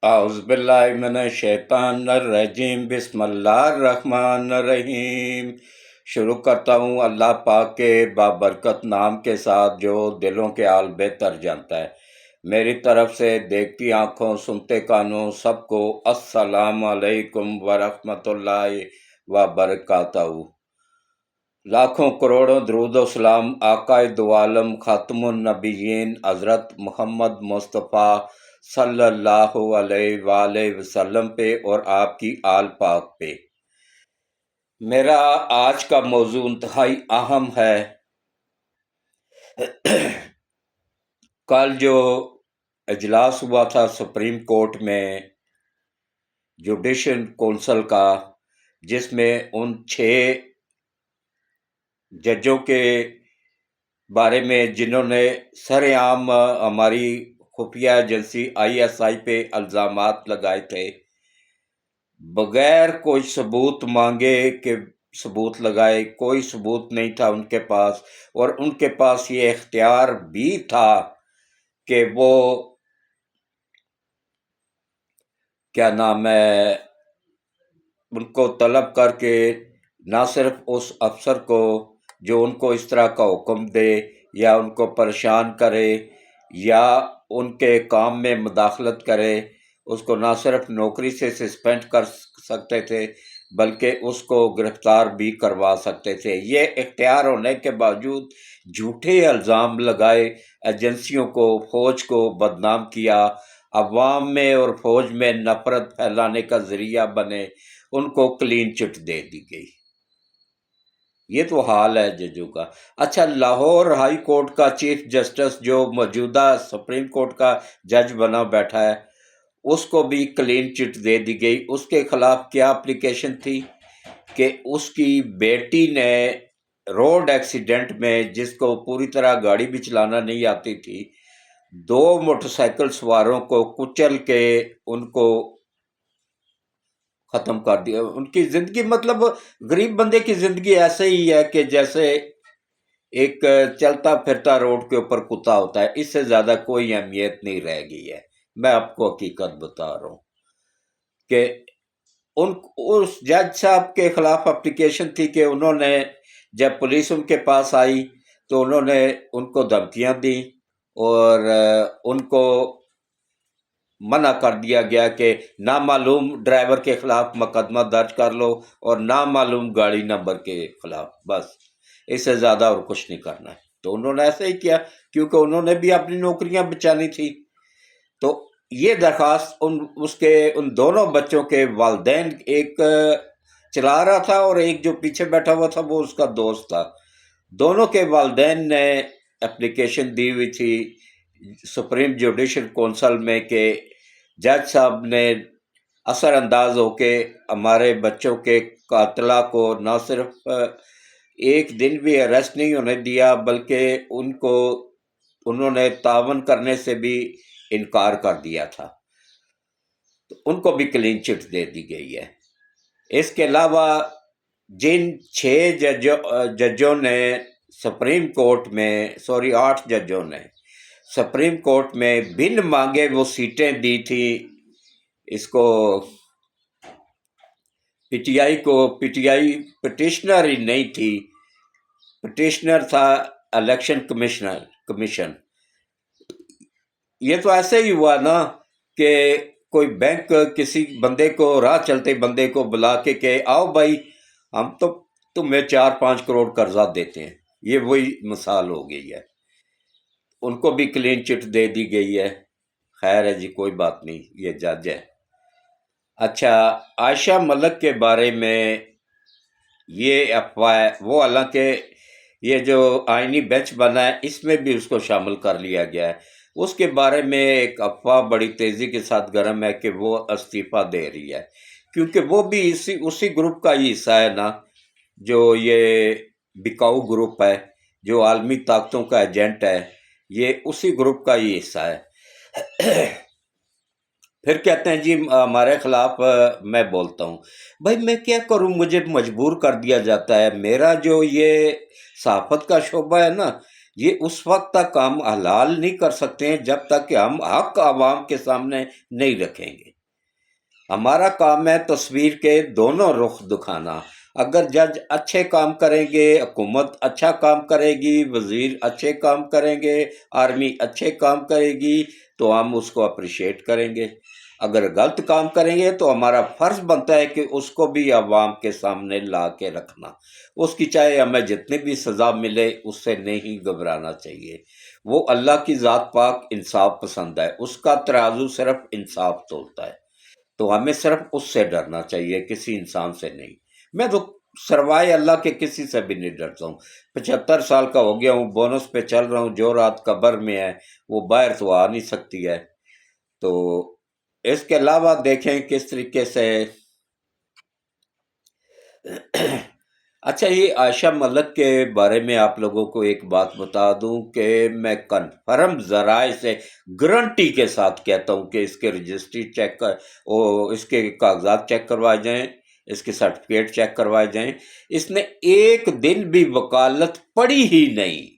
اعوذ باللہ من الشیطان الرجیم، بسم اللہ الرحمن الرحیم۔ شروع کرتا ہوں اللہ پاک کے بابرکت نام کے ساتھ جو دلوں کے حال بہتر جانتا ہے۔ میری طرف سے دیکھتی آنکھوں سنتے کانوں سب کو السلام علیکم ورحمۃ اللہ وبرکاتہ۔ لاکھوں کروڑوں درود و سلام آقا دو عالم خاتم النبیین حضرت محمد مصطفیٰ صلی اللہ علیہ وآلہ وسلم پہ اور آپ کی آل پاک پہ۔ میرا آج کا موضوع انتہائی اہم ہے۔ کل جو اجلاس ہوا تھا سپریم کورٹ میں جوڈیشل کونسل کا، جس میں ان 6 ججوں کے بارے میں جنہوں نے سر عام ہماری خفیہ ایجنسی ISI پہ الزامات لگائے تھے، بغیر کوئی ثبوت مانگے کہ ثبوت لگائے، کوئی ثبوت نہیں تھا ان کے پاس، اور ان کے پاس یہ اختیار بھی تھا کہ وہ کیا نام ہے ان کو طلب کر کے نہ صرف اس افسر کو جو ان کو اس طرح کا حکم دے یا ان کو پریشان کرے یا ان کے کام میں مداخلت کرے، اس کو نہ صرف نوکری سے سسپینڈ کر سکتے تھے بلکہ اس کو گرفتار بھی کروا سکتے تھے۔ یہ اختیار ہونے کے باوجود جھوٹے الزام لگائے، ایجنسیوں کو، فوج کو بدنام کیا، عوام میں اور فوج میں نفرت پھیلانے کا ذریعہ بنے، ان کو کلین چٹ دے دی گئی۔ یہ تو حال ہے ججوں کا۔ اچھا، لاہور ہائی کورٹ کا چیف جسٹس جو موجودہ سپریم کورٹ کا جج بنا بیٹھا ہے، اس کو بھی کلین چٹ دے دی گئی۔ اس کے خلاف کیا اپلیکیشن تھی کہ اس کی بیٹی نے روڈ ایکسیڈنٹ میں، جس کو پوری طرح گاڑی بھی چلانا نہیں آتی تھی، 2 موٹر سائیکل سواروں کو کچل کے ان کو ختم کر دیا۔ ان کی زندگی، مطلب غریب بندے کی زندگی ایسے ہی ہے کہ جیسے ایک چلتا پھرتا روڈ کے اوپر کتا ہوتا ہے، اس سے زیادہ کوئی اہمیت نہیں رہ گئی ہے۔ میں آپ کو حقیقت بتا رہا ہوں کہ اس جج صاحب کے خلاف اپلیکیشن تھی کہ انہوں نے، جب پولیس ان کے پاس آئی تو انہوں نے ان کو دھمکیاں دیں اور ان کو منع کر دیا گیا کہ نامعلوم ڈرائیور کے خلاف مقدمہ درج کر لو اور نامعلوم گاڑی نمبر کے خلاف، بس اس سے زیادہ اور کچھ نہیں کرنا ہے۔ تو انہوں نے ایسا ہی کیا کیونکہ انہوں نے بھی اپنی نوکریاں بچانی تھی۔ تو یہ درخواست ان دونوں بچوں کے والدین، ایک چلا رہا تھا اور ایک جو پیچھے بیٹھا ہوا تھا وہ اس کا دوست تھا، دونوں کے والدین نے اپلیکیشن دی ہوئی تھی سپریم جوڈیشل کونسل میں کہ جج صاحب نے اثر انداز ہو کے ہمارے بچوں کے قاتلہ کو نہ صرف ایک دن بھی اریسٹ نہیں ہونے دیا بلکہ انہوں نے تعاون کرنے سے بھی انکار کر دیا تھا، تو ان کو بھی کلین چٹ دے دی گئی ہے۔ اس کے علاوہ جن 6 ججوں نے سپریم کورٹ میں 8 ججوں نے سپریم کورٹ میں بن مانگے وہ سیٹیں دی تھی اس کو پی ٹی آئی پٹیشنر ہی نہیں تھی، پٹیشنر تھا الیکشن کمیشن۔ یہ تو ایسے ہی ہوا نا کہ کوئی بینک کسی بندے کو، راہ چلتے بندے کو بلا کے کہ آؤ بھائی ہم تو تمہیں 4-5 کروڑ قرضہ دیتے ہیں۔ یہ وہی مثال ہو گئی ہے۔ ان کو بھی کلین چٹ دے دی گئی ہے۔ خیر ہے جی، کوئی بات نہیں، یہ جج ہے۔ اچھا، عائشہ ملک کے بارے میں یہ افواہ ہے، وہ حالانکہ یہ جو آئینی بینچ بنا ہے اس میں بھی اس کو شامل کر لیا گیا ہے۔ اس کے بارے میں ایک افواہ بڑی تیزی کے ساتھ گرم ہے کہ وہ استعفیٰ دے رہی ہے، کیونکہ وہ بھی اسی گروپ کا ہی حصہ ہے نا، جو یہ بکاؤ گروپ ہے، جو عالمی طاقتوں کا ایجنٹ ہے، یہ اسی گروپ کا ہی حصہ ہے۔ پھر کہتے ہیں جی ہمارے خلاف میں بولتا ہوں۔ بھائی میں کیا کروں، مجھے مجبور کر دیا جاتا ہے۔ میرا جو یہ صحافت کا شعبہ ہے نا، یہ اس وقت تک ہم حلال نہیں کر سکتے ہیں جب تک کہ ہم حق عوام کے سامنے نہیں رکھیں گے۔ ہمارا کام ہے تصویر کے دونوں رخ دکھانا۔ اگر جج اچھے کام کریں گے، حکومت اچھا کام کرے گی، وزیر اچھے کام کریں گے، آرمی اچھے کام کرے گی، تو ہم اس کو اپریشیٹ کریں گے۔ اگر غلط کام کریں گے تو ہمارا فرض بنتا ہے کہ اس کو بھی عوام کے سامنے لا کے رکھنا، اس کی چاہے ہمیں جتنی بھی سزا ملے اس سے نہیں گھبرانا چاہیے۔ وہ اللہ کی ذات پاک انصاف پسند ہے، اس کا ترازو صرف انصاف تولتا ہے، تو ہمیں صرف اس سے ڈرنا چاہیے، کسی انسان سے نہیں۔ میں تو سروائے اللہ کے کسی سے بھی نہیں ڈرتا ہوں۔ 75 سال کا ہو گیا ہوں، بونس پہ چل رہا ہوں، جو رات قبر میں ہے وہ باہر تو آ نہیں سکتی ہے۔ تو اس کے علاوہ دیکھیں کس طریقے سے اچھا، یہ عائشہ ملک کے بارے میں آپ لوگوں کو ایک بات بتا دوں کہ میں کنفرم ذرائع سے گارنٹی کے ساتھ کہتا ہوں کہ اس کے رجسٹری چیک کر، اس کے کاغذات چیک کروائے جائیں، اس کے سرٹیفکیٹ چیک کروائے جائیں۔ اس نے ایک دن بھی وکالت پڑھی ہی نہیں،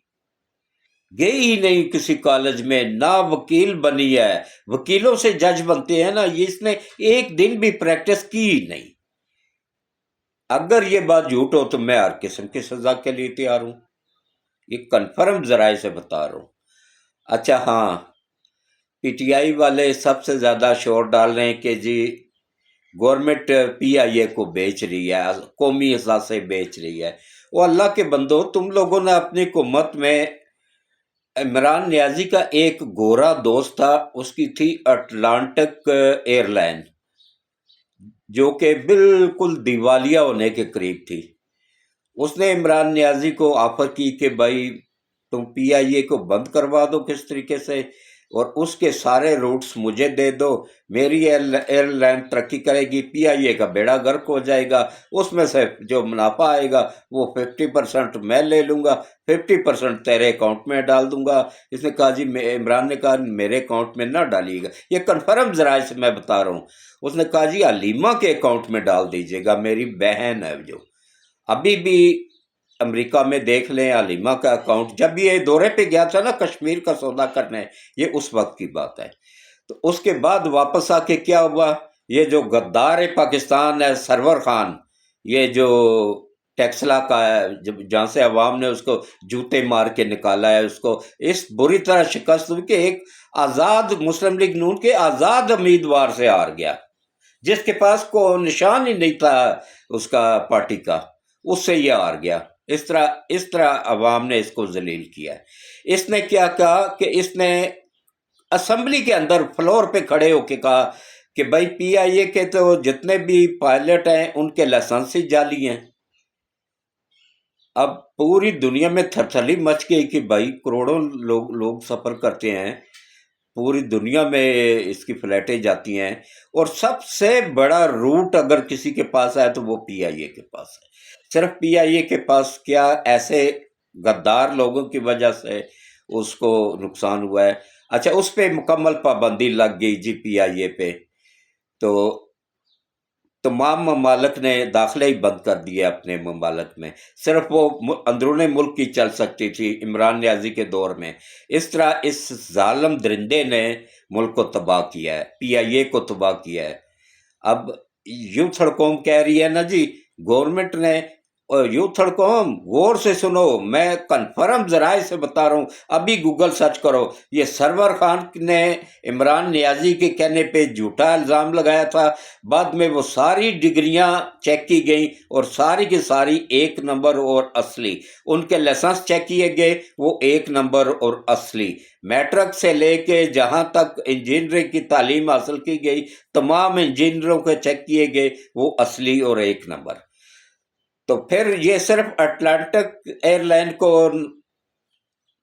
گئی ہی نہیں کسی کالج میں، نہ وکیل بنی ہے۔ وکیلوں سے جج بنتے ہیں نا، یہ اس نے ایک دن بھی پریکٹس کی ہی نہیں۔ اگر یہ بات جھوٹ ہو تو میں ہر قسم کی سزا کے لیے تیار ہوں، یہ کنفرم ذرائع سے بتا رہا ہوں۔ اچھا ہاں، پی ٹی آئی والے سب سے زیادہ شور ڈال رہے ہیں کہ جی گورنمنٹ پی آئی اے کو بیچ رہی ہے، قومی اثاثے بیچ رہی ہے۔ وہ اللہ کے بندو، تم لوگوں نے اپنی حکومت میں عمران نیازی کا ایک گورا دوست تھا، اس کی تھی اٹلانٹک ایئر لائن، جو کہ بالکل دیوالیہ ہونے کے قریب تھی۔ اس نے عمران نیازی کو آفر کی کہ بھائی تم پی آئی اے کو بند کروا دو کس طریقے سے، اور اس کے سارے روٹس مجھے دے دو، میری ایئر لائن ترقی کرے گی، پی آئی اے کا بیڑا غرق ہو جائے گا، اس میں سے جو منافع آئے گا وہ 50% میں لے لوں گا، 50% تیرے اکاؤنٹ میں ڈال دوں گا۔ اس نے کہا جی، عمران نے کہا میرے اکاؤنٹ میں نہ ڈالیے گا، یہ کنفرم ذرائع سے میں بتا رہا ہوں۔ اس نے کہا جی حلیمہ کے اکاؤنٹ میں ڈال دیجیے گا، میری بہن ہے جو، ابھی بھی امریکہ میں دیکھ لیں حلیمہ کا اکاؤنٹ، جب یہ دورے پہ گیا تھا نا کشمیر کا سودا کرنے، یہ اس وقت کی بات ہے۔ تو اس کے بعد واپس آ کے کیا ہوا، یہ جو غدار پاکستان ہے سرور خان، یہ جو ٹیکسلا کا ہے، جہاں سے عوام نے اس کو جوتے مار کے نکالا ہے، اس کو اس بری طرح شکست ہوئی کہ ایک آزاد مسلم لیگ نون کے آزاد امیدوار سے ہار گیا، جس کے پاس کو نشان ہی نہیں تھا اس کا پارٹی کا، اس سے یہ ہار گیا۔ اس طرح عوام نے اس کو ذلیل کیا ہے۔ اس نے کیا کہا کہ اس نے اسمبلی کے اندر فلور پہ کھڑے ہو کے کہا کہ بھائی پی آئی اے کے تو جتنے بھی پائلٹ ہیں ان کے لائسنس ہی جعلی ہیں۔ اب پوری دنیا میں تھرتھلی مچ گئی کہ بھائی کروڑوں لوگ سفر کرتے ہیں، پوری دنیا میں اس کی فلائٹیں جاتی ہیں، اور سب سے بڑا روٹ اگر کسی کے پاس ہے تو وہ پی آئی اے کے پاس ہے۔ صرف پی آئی اے کے پاس کیا، ایسے غدار لوگوں کی وجہ سے اس کو نقصان ہوا ہے۔ اچھا، اس پہ مکمل پابندی لگ گئی جی پی آئی اے پہ، تو تمام ممالک نے داخلے ہی بند کر دیے اپنے ممالک میں، صرف وہ اندرون ملک کی چل سکتی تھی عمران نیازی کے دور میں۔ اس طرح اس ظالم درندے نے ملک کو تباہ کیا ہے، پی آئی اے کو تباہ کیا ہے۔ اب یوتھ قوم کہہ رہی ہے نا جی گورنمنٹ نے، اور یوتھ قوم غور سے سنو، میں کنفرم ذرائع سے بتا رہا ہوں، ابھی گوگل سرچ کرو، یہ سرور خان نے عمران نیازی کے کہنے پہ جھوٹا الزام لگایا تھا، بعد میں وہ ساری ڈگریاں چیک کی گئیں اور ساری کی ساری ایک نمبر اور اصلی، ان کے لائسنس چیک کیے گئے وہ ایک نمبر اور اصلی، میٹرک سے لے کے جہاں تک انجینئرنگ کی تعلیم حاصل کی گئی تمام انجینئروں کے چیک کیے گئے وہ اصلی اور ایک نمبر۔ تو پھر یہ صرف اٹلانٹک ایئر لائن کو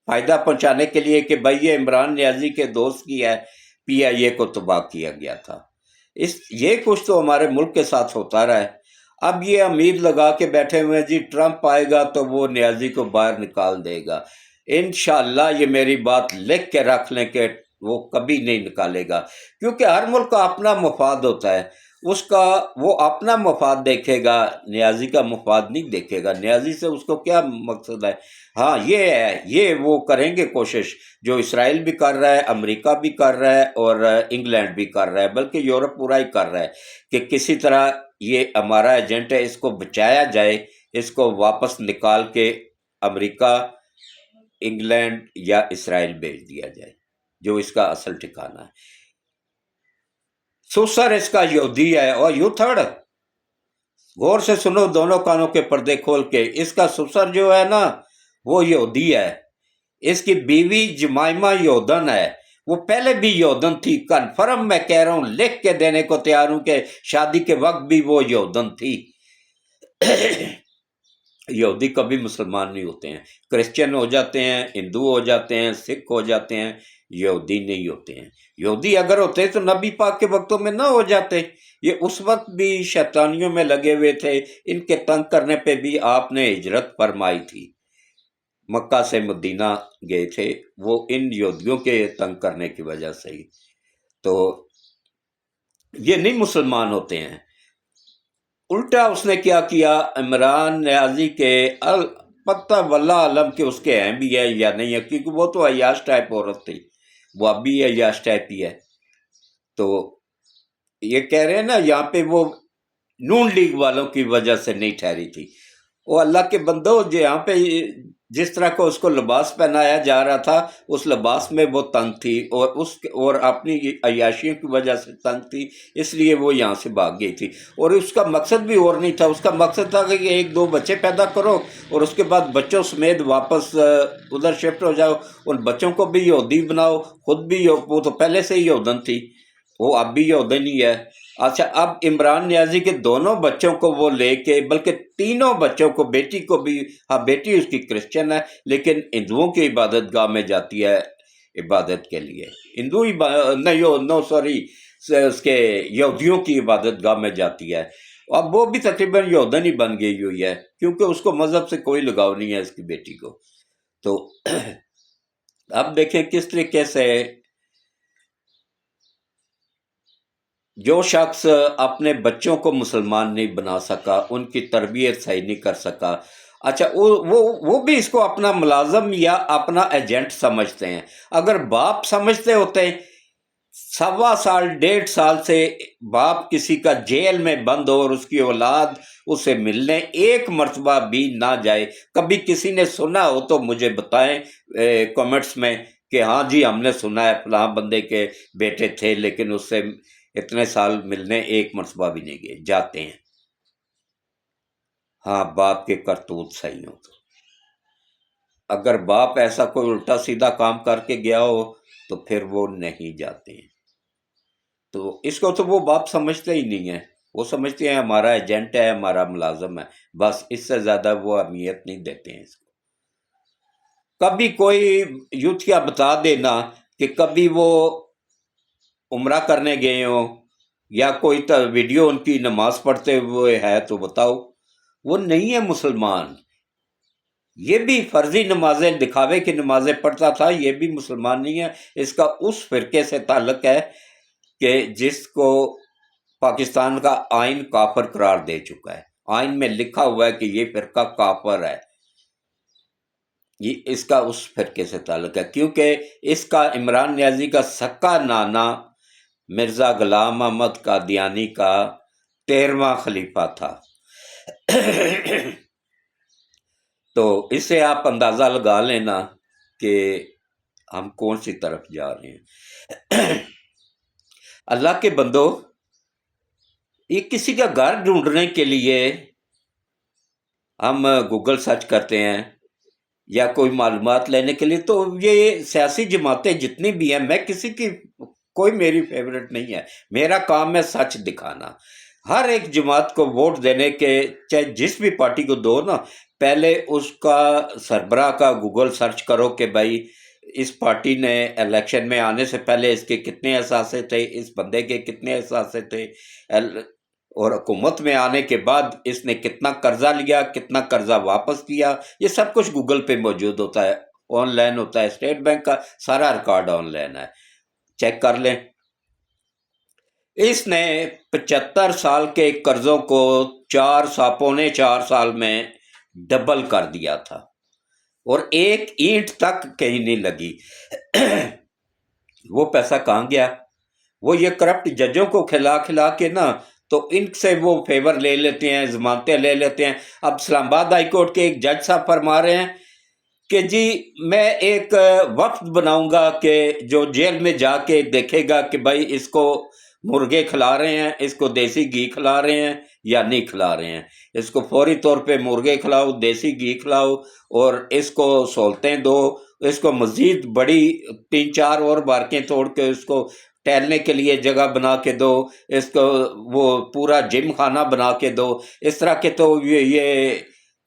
فائدہ پہنچانے کے لیے کہ بھائی یہ عمران نیازی کے دوست کی ہے، پی آئی اے کو تباہ کیا گیا تھا۔ یہ کچھ تو ہمارے ملک کے ساتھ ہوتا رہا ہے۔ اب یہ امید لگا کے بیٹھے ہوئے جی ٹرمپ آئے گا تو وہ نیازی کو باہر نکال دے گا۔ انشاءاللہ یہ میری بات لکھ کے رکھ لیں کہ وہ کبھی نہیں نکالے گا، کیونکہ ہر ملک کا اپنا مفاد ہوتا ہے۔ اس کا وہ اپنا مفاد دیکھے گا، نیازی کا مفاد نہیں دیکھے گا۔ نیازی سے اس کو کیا مقصد ہے؟ ہاں یہ ہے، یہ وہ کریں گے کوشش جو اسرائیل بھی کر رہا ہے، امریکہ بھی کر رہا ہے، اور انگلینڈ بھی کر رہا ہے، بلکہ یورپ پورا ہی کر رہا ہے کہ کسی طرح یہ ہمارا ایجنٹ ہے، اس کو بچایا جائے، اس کو واپس نکال کے امریکہ، انگلینڈ یا اسرائیل بھیج دیا جائے، جو اس کا اصل ٹھکانہ ہے۔ سسر اس کا یہودی ہے، اور یو تھرڈ، غور سے سنو دونوں کانوں کے پردے کھول کے، اس کا سسر جو ہے نا وہ یہودی ہے، اس کی بیوی جمائمہ یودن ہے، وہ پہلے بھی یودن تھی، کنفرم میں کہہ رہا ہوں، لکھ کے دینے کو تیار ہوں کہ شادی کے وقت بھی وہ یودن تھی۔ یہودی کبھی مسلمان نہیں ہوتے ہیں، کرسچن ہو جاتے ہیں، ہندو ہو جاتے ہیں، سکھ ہو جاتے ہیں، یہودی نہیں ہوتے ہیں۔ یہودی اگر ہوتے تو نبی پاک کے وقتوں میں نہ ہو جاتے، یہ اس وقت بھی شیطانیوں میں لگے ہوئے تھے، ان کے تنگ کرنے پہ بھی آپ نے ہجرت فرمائی تھی، مکہ سے مدینہ گئے تھے، وہ ان یہودیوں کے تنگ کرنے کی وجہ سے ہی۔ تو یہ نہیں مسلمان ہوتے ہیں۔ الٹا اس نے کیا کیا، عمران نیازی کے البتہ واللہ علم کہ اس کے ہیں بھی ہے یا نہیں ہے، کیونکہ وہ تو عیاش ٹائپ عورت تھی، وہ اب بھی عیاش ٹائپ ہی ہے۔ تو یہ کہہ رہے ہیں نا یہاں پہ وہ نون لیگ والوں کی وجہ سے نہیں ٹھہری تھی۔ وہ اللہ کے بندو، جو یہاں پہ جس طرح کو اس کو لباس پہنایا جا رہا تھا، اس لباس میں وہ تنگ تھی، اور اپنی عیاشیوں کی وجہ سے تنگ تھی، اس لیے وہ یہاں سے بھاگ گئی تھی۔ اور اس کا مقصد بھی اور نہیں تھا، اس کا مقصد تھا کہ ایک دو بچے پیدا کرو اور اس کے بعد بچوں سمیت واپس ادھر شفٹ ہو جاؤ، ان بچوں کو بھی یہودی بناؤ، خود بھی وہ تو پہلے سے ہی یہودن تھی، وہ اب بھی یہودن ہی ہے۔ اچھا، اب عمران نیازی کے دونوں بچوں کو وہ لے کے، بلکہ تینوں بچوں کو، بیٹی کو بھی، ہاں بیٹی اس کی کرسچن ہے لیکن ہندوؤں کی عبادت گاہ میں جاتی ہے عبادت کے لیے، ہندو نو سوری اس کے یہودیوں کی عبادت گاہ میں جاتی ہے۔ اب وہ بھی تقریباً یہودن ہی بن گئی ہوئی ہے، کیونکہ اس کو مذہب سے کوئی لگاؤ نہیں ہے اس کی بیٹی کو۔ تو اب دیکھیں کس طریقے سے جو شخص اپنے بچوں کو مسلمان نہیں بنا سکا، ان کی تربیت صحیح نہیں کر سکا، اچھا وہ بھی اس کو اپنا ملازم یا اپنا ایجنٹ سمجھتے ہیں۔ اگر باپ سمجھتے ہوتے، 1.25 سال 1.5 سال سے باپ کسی کا جیل میں بند ہو اور اس کی اولاد اسے ملنے ایک مرتبہ بھی نہ جائے، کبھی کسی نے سنا ہو تو مجھے بتائیں کمنٹس میں کہ ہاں جی ہم نے سنا ہے فلاں بندے کے بیٹے تھے لیکن اس سے اتنے سال ملنے ایک مرتبہ بھی نہیں گئے، جاتے ہیں۔ ہاں باپ کے کرتوت صحیح ہو تو، اگر باپ ایسا کوئی الٹا سیدھا کام کر کے گیا ہو تو پھر وہ نہیں جاتے ہیں۔ تو اس کو تو وہ باپ سمجھتے ہی نہیں ہیں، وہ سمجھتے ہیں ہمارا ایجنٹ ہے، ہمارا ملازم ہے، بس اس سے زیادہ وہ اہمیت نہیں دیتے ہیں اس کو۔ کبھی کوئی یوتھیا بتا دینا کہ کبھی وہ عمرہ کرنے گئے ہوں یا کوئی ویڈیو ان کی نماز پڑھتے ہوئے ہے تو بتاؤ، وہ نہیں ہے مسلمان۔ یہ بھی فرضی نمازیں، دکھاوے کی نمازیں پڑھتا تھا، یہ بھی مسلمان نہیں ہے۔ اس کا اس فرقے سے تعلق ہے کہ جس کو پاکستان کا آئین کافر قرار دے چکا ہے، آئین میں لکھا ہوا ہے کہ یہ فرقہ کافر ہے، یہ اس کا اس فرقے سے تعلق ہے، کیونکہ اس کا عمران نیازی کا سکا نانا مرزا غلام احمد قادیانی کا 13واں خلیفہ تھا۔ تو اس سے آپ اندازہ لگا لینا کہ ہم کون سی طرف جا رہے ہیں۔ اللہ کے بندو، یہ کسی کا گھر ڈھونڈنے کے لیے ہم گوگل سرچ کرتے ہیں یا کوئی معلومات لینے کے لیے، تو یہ سیاسی جماعتیں جتنی بھی ہیں، میں کسی کی کوئی میری فیوریٹ نہیں ہے، میرا کام ہے سچ دکھانا۔ ہر ایک جماعت کو ووٹ دینے کے، چاہے جس بھی پارٹی کو دو نا، پہلے اس کا سربراہ کا گوگل سرچ کرو کہ بھائی اس پارٹی نے الیکشن میں آنے سے پہلے اس کے کتنے اثاثے تھے، اس بندے کے کتنے اثاثے تھے، اور حکومت میں آنے کے بعد اس نے کتنا قرضہ لیا، کتنا قرضہ واپس کیا، یہ سب کچھ گوگل پہ موجود ہوتا ہے، آن لائن ہوتا ہے، اسٹیٹ بینک کا سارا ریکارڈ آن لائن ہے، چیک کر لیں۔ اس نے 75 سال کے قرضوں کو 4 پونے 4 سال میں ڈبل کر دیا تھا، اور ایک اینٹ تک کہیں نہیں لگی۔ وہ پیسہ کہاں گیا؟ وہ یہ کرپٹ ججوں کو کھلا کھلا کے نا، تو ان سے وہ فیور لے لیتے ہیں، ضمانتیں لے لیتے ہیں۔ اب اسلام آباد ہائی کورٹ کے ایک جج صاحب فرما رہے ہیں کہ جی میں ایک وقت بناؤں گا کہ جو جیل میں جا کے دیکھے گا کہ بھائی اس کو مرغے کھلا رہے ہیں، اس کو دیسی گھی کھلا رہے ہیں یا نہیں کھلا رہے ہیں، اس کو فوری طور پہ مرغے کھلاؤ، دیسی گھی کھلاؤ، اور اس کو سہولتیں دو، اس کو مزید بڑی 3 4 اور بارکیں توڑ کے اس کو ٹہلنے کے لیے جگہ بنا کے دو، اس کو وہ پورا جم خانہ بنا کے دو۔ اس طرح کے تو یہ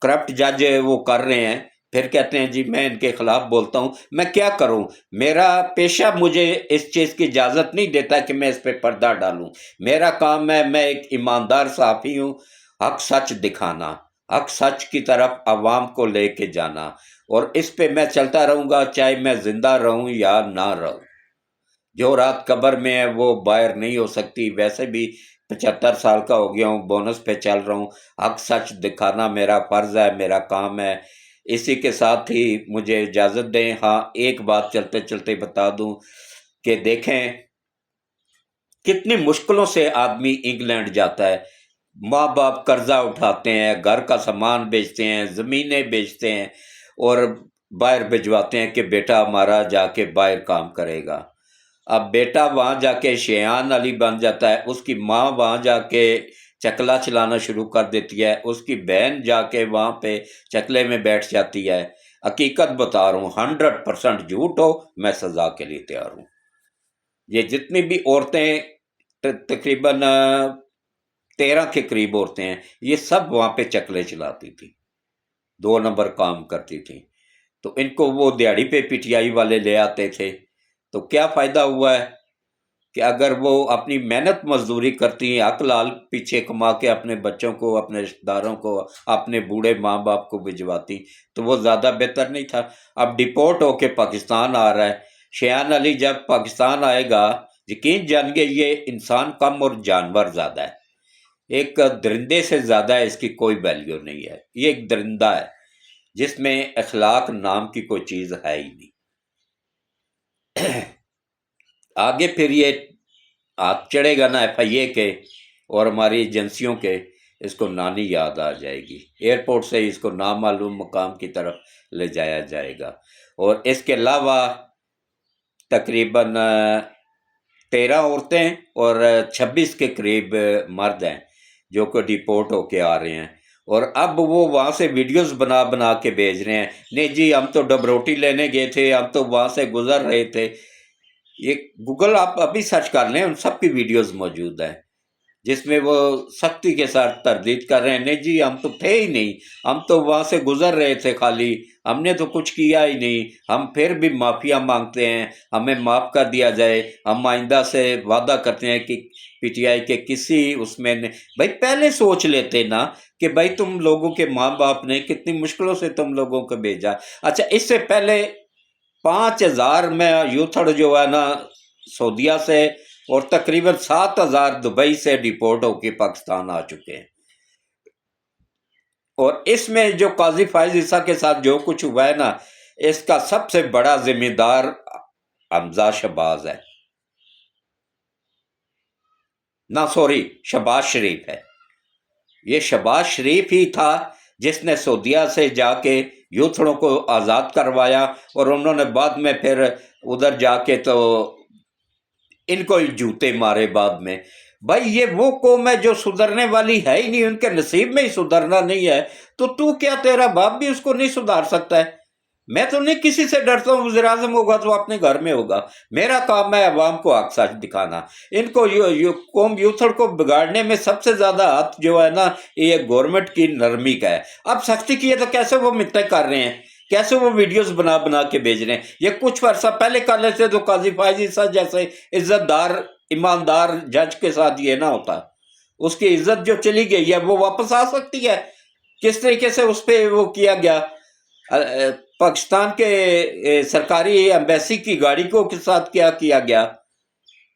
کرپٹ جج وہ کر رہے ہیں، پھر کہتے ہیں جی میں ان کے خلاف بولتا ہوں۔ میں کیا کروں؟ میرا پیشہ مجھے اس چیز کی اجازت نہیں دیتا کہ میں اس پہ پردہ ڈالوں۔ میرا کام ہے، میں ایک ایماندار صحافی ہوں، حق سچ دکھانا، حق سچ کی طرف عوام کو لے کے جانا، اور اس پہ میں چلتا رہوں گا چاہے میں زندہ رہوں یا نہ رہوں۔ جو رات قبر میں ہے وہ باہر نہیں ہو سکتی۔ ویسے بھی 75 سال کا ہو گیا ہوں، بونس پہ چل رہا ہوں۔ حق سچ دکھانا میرا فرض ہے، میرا کام ہے۔ اسی کے ساتھ ہی مجھے اجازت دیں، ہاں ایک بات چلتے چلتے بتا دوں کہ دیکھیں کتنی مشکلوں سے آدمی انگلینڈ جاتا ہے۔ ماں باپ قرضہ اٹھاتے ہیں، گھر کا سامان بیچتے ہیں، زمینیں بیچتے ہیں، اور باہر بھجواتے ہیں کہ بیٹا ہمارا جا کے باہر کام کرے گا۔ اب بیٹا وہاں جا کے شیعان علی بن جاتا ہے، اس کی ماں وہاں جا کے چکلا چلانا شروع کر دیتی ہے، اس کی بہن جا کے وہاں پہ چکلے میں بیٹھ جاتی ہے۔ حقیقت بتا رہا ہوں، 100% جھوٹ ہو میں سزا کے لیے تیار ہوں۔ یہ جتنی بھی عورتیں، تقریباً 13 کے قریب عورتیں ہیں، یہ سب وہاں پہ چکلے چلاتی تھی، 2 نمبر کام کرتی تھی، تو ان کو وہ دیہڑی پہ پی ٹی آئی والے لے آتے تھے۔ تو کیا فائدہ ہوا ہے کہ اگر وہ اپنی محنت مزدوری کرتی ہیں، حق لال پیچھے کما کے اپنے بچوں کو، اپنے رشتہ داروں کو، اپنے بوڑھے ماں باپ کو بھجواتی، تو وہ زیادہ بہتر نہیں تھا؟ اب ڈپورٹ ہو کے پاکستان آ رہا ہے، شیعان علی جب پاکستان آئے گا یقین جانیے یہ انسان کم اور جانور زیادہ ہے، ایک درندے سے زیادہ ہے، اس کی کوئی ویلیو نہیں ہے۔ یہ ایک درندہ ہے جس میں اخلاق نام کی کوئی چیز ہے ہی نہیں۔ آگے پھر یہ ہاتھ چڑھے گا نا ایف آئی اے کے اور ہماری ایجنسیوں کے، اس کو نانی یاد آ جائے گی، ایئرپورٹ سے اس کو نامعلوم مقام کی طرف لے جایا جائے گا۔ اور اس کے علاوہ تقریباً 13 عورتیں اور 26 کے قریب مرد ہیں جو کہ ڈپورٹ ہو کے آ رہے ہیں، اور اب وہ وہاں سے ویڈیوز بنا بنا کے بھیج رہے ہیں، نہیں جی ہم تو ڈبروٹی لینے گئے تھے، ہم تو وہاں سے گزر رہے تھے۔ یہ گوگل آپ ابھی سرچ کر لیں، ان سب کی ویڈیوز موجود ہیں جس میں وہ سختی کے ساتھ تردید کر رہے ہیں، نہیں جی ہم تو تھے ہی نہیں، ہم تو وہاں سے گزر رہے تھے، خالی ہم نے تو کچھ کیا ہی نہیں، ہم پھر بھی معافیا مانگتے ہیں، ہمیں معاف کر دیا جائے، ہم آئندہ سے وعدہ کرتے ہیں کہ پی ٹی آئی کے کسی اس میں بھائی پہلے سوچ لیتے نا کہ بھائی تم لوگوں کے ماں باپ نے کتنی مشکلوں سے تم لوگوں کو بھیجا۔ اچھا اس سے پہلے 5000 میں یوتھڑ جو ہے نا سعودیہ سے، اور تقریباً 7000 دبئی سے ڈپورٹ ہو کے پاکستان آ چکے ہیں۔ اور اس میں جو قاضی فائز عیسیٰ کے ساتھ جو کچھ ہوا ہے نا، اس کا سب سے بڑا ذمہ دار حمزہ شہباز ہے، نہ سوری شہباز شریف ہے۔ یہ شہباز شریف ہی تھا جس نے سعودیہ سے جا کے یوتھڑوں کو آزاد کروایا، اور انہوں نے بعد میں پھر ادھر جا کے تو ان کو ہی جوتے مارے بعد میں۔ بھائی یہ وہ قوم ہے جو سدھرنے والی ہے ہی نہیں، ان کے نصیب میں ہی سدھرنا نہیں ہے، تو کیا تیرا باپ بھی اس کو نہیں سدھار سکتا ہے؟ میں تو نہیں کسی سے ڈرتا ہوں، وزیر اعظم ہوگا تو اپنے گھر میں ہوگا، میرا کام ہے عوام کو حق سچ دکھانا۔ ان کو قوم یوتھڑ کو بگاڑنے میں سب سے زیادہ ہاتھ جو ہے نا یہ گورنمنٹ کی نرمی کا ہے۔ اب سختی کی ہے تو کیسے وہ منتیں کر رہے ہیں، کیسے وہ ویڈیوز بنا بنا کے بھیج رہے ہیں؟ یہ کچھ عرصہ پہلے کر لیتے تو قاضی فائز عیسیٰ جیسے عزت دار ایماندار جج کے ساتھ یہ نہ ہوتا، اس کی عزت جو چلی گئی ہے وہ واپس آ سکتی ہے۔ کس طریقے سے اس پہ وہ کیا گیا، پاکستان کے سرکاری ایمبیسی کی گاڑی کو کے ساتھ کیا کیا گیا،